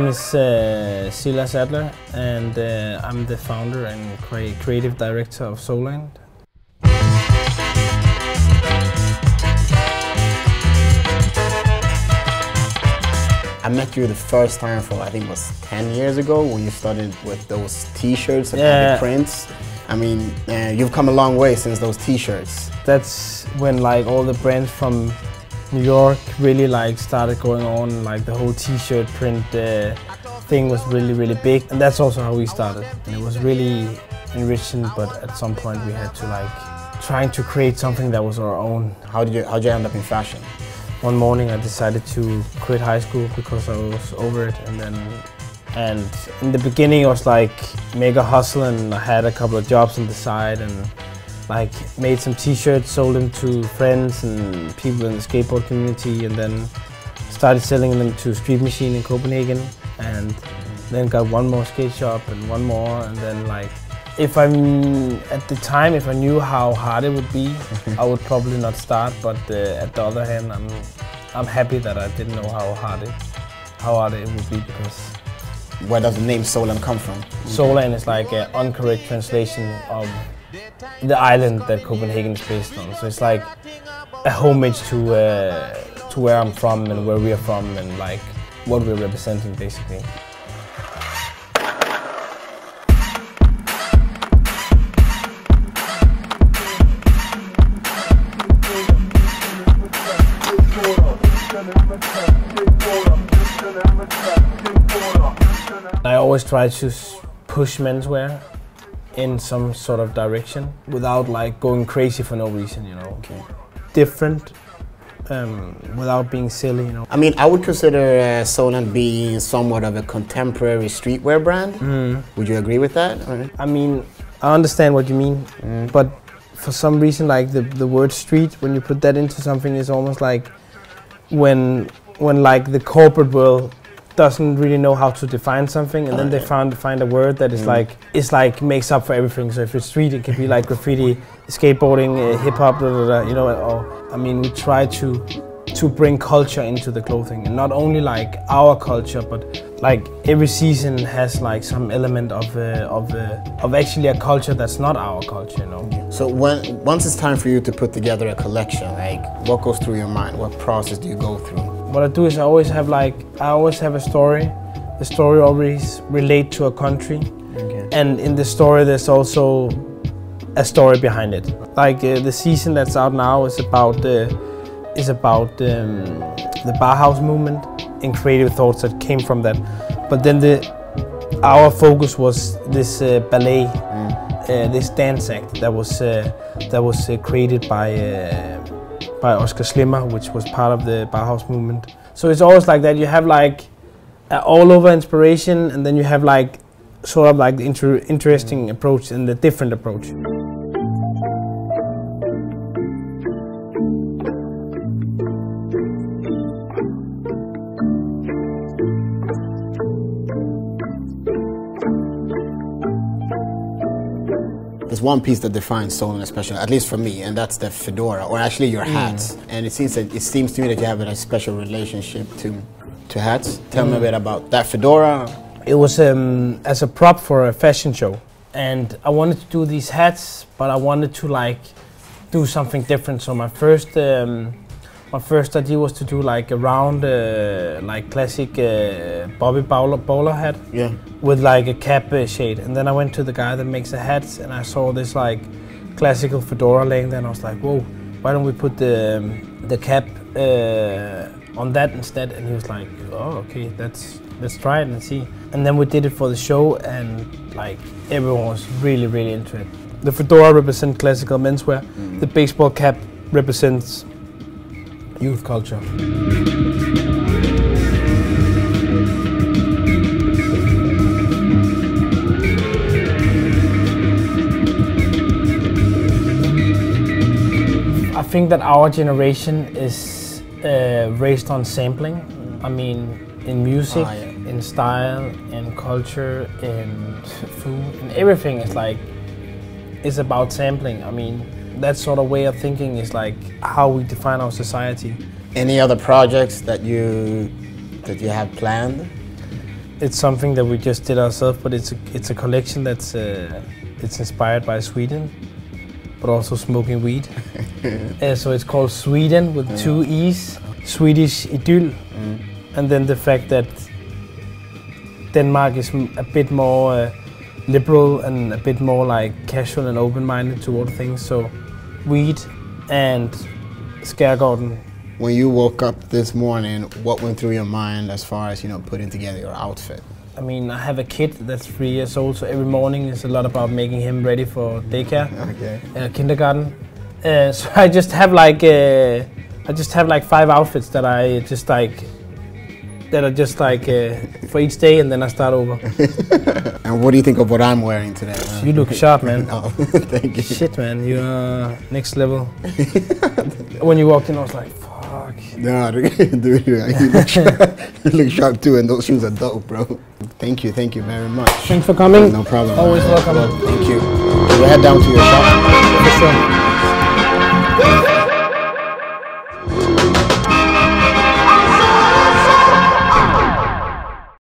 is Silas Adler, and I'm the founder and creative director of Soulland. I met you the first time for, I think it was 10 years ago, when you started with those t-shirts and heavy prints. I mean, you've come a long way since those t-shirts. That's when like all the brands from New York really like started going on, like the whole t-shirt print thing was really big, and that's also how we started. And it was really enriching, but at some point we had to like trying to create something that was our own. How'd you end up in fashion? One morning I decided to quit high school because I was over it, and in the beginning it was like mega hustle, and I had a couple of jobs on the side and like made some t-shirts, sold them to friends and people in the skateboard community, and then started selling them to Street Machine in Copenhagen, and then got one more skate shop and one more, and then like if I knew how hard it would be, I would probably not start. But at the other hand, I'm happy that I didn't know how hard it would be, because. Where does the name Soulland come from? Soulland is like an incorrect translation of the island that Copenhagen is based on. So it's like a homage to where I'm from and where we are from, and like what we're representing basically. I always try to push menswear in some sort of direction without like going crazy for no reason, you know. Okay. Different, without being silly, you know. I mean, I would consider Soulland being somewhat of a contemporary streetwear brand. Would you agree with that? Or? I mean, I understand what you mean, but for some reason, like the word street, when you put that into something, is almost like when like the corporate world doesn't really know how to define something, and then they find a word that is like makes up for everything. So if it's street, it can be like graffiti, skateboarding, hip hop, you know. Or, I mean, we try to bring culture into the clothing, and not only like our culture, but like every season has like some element of actually a culture that's not our culture, you know. So once it's time for you to put together a collection, like what goes through your mind? What process do you go through? What I do is I always have a story. The story always relate to a country, and in the story there's also a story behind it. Like the season that's out now is about the Bauhaus movement and creative thoughts that came from that. But then our focus was this ballet, this dance act that was created by Oscar Slimmer, which was part of the Bauhaus movement. So it's always like that. You have like all over inspiration, and then you have like sort of like the interesting approach and the different approach. There's one piece that defines Soulland, especially, at least for me, and that's the fedora, or actually your hats. And it seems to me that you have a special relationship to hats. Tell me a bit about that fedora. It was as a prop for a fashion show, and I wanted to do these hats, but I wanted to like do something different. So my first idea was to do like a round, like classic Bobby bowler hat, with like a cap shade. And then I went to the guy that makes the hats, and I saw this like classical fedora laying there, and I was like, whoa, why don't we put the cap on that instead? And he was like, oh, okay, let's try it and see. And then we did it for the show, and like everyone was really into it. The fedora represents classical menswear. The baseball cap represents youth culture. I think that our generation is raised on sampling. I mean, in music, in style, in culture, in food, and everything is like, it's about sampling. I mean, that sort of way of thinking is like how we define our society. Any other projects that you have planned? it's something that we just did ourselves, but it's a collection that's it's inspired by Sweden, but also smoking weed. So it's called Sweden with 2 E's, Swedish idyll, and then the fact that Denmark is a bit more liberal and a bit more like casual and open-minded toward things. So weed and Skærgården. When you woke up this morning, what went through your mind as far as, you know, putting together your outfit? I mean, I have a kid that's 3 years old, so every morning is a lot about making him ready for daycare, kindergarten. So I just have like 5 outfits that I just like, for each day, and then I start over. And what do you think of what I'm wearing today? Man? You look sharp, man. Oh, thank you. Shit, man, you're next level. When you walked in, I was like, fuck. No, dude, you look sharp too, and those shoes are dope, bro. Thank you very much. Thanks for coming. No problem. Always welcome. Thank you. We'll head down to your shop. For sure.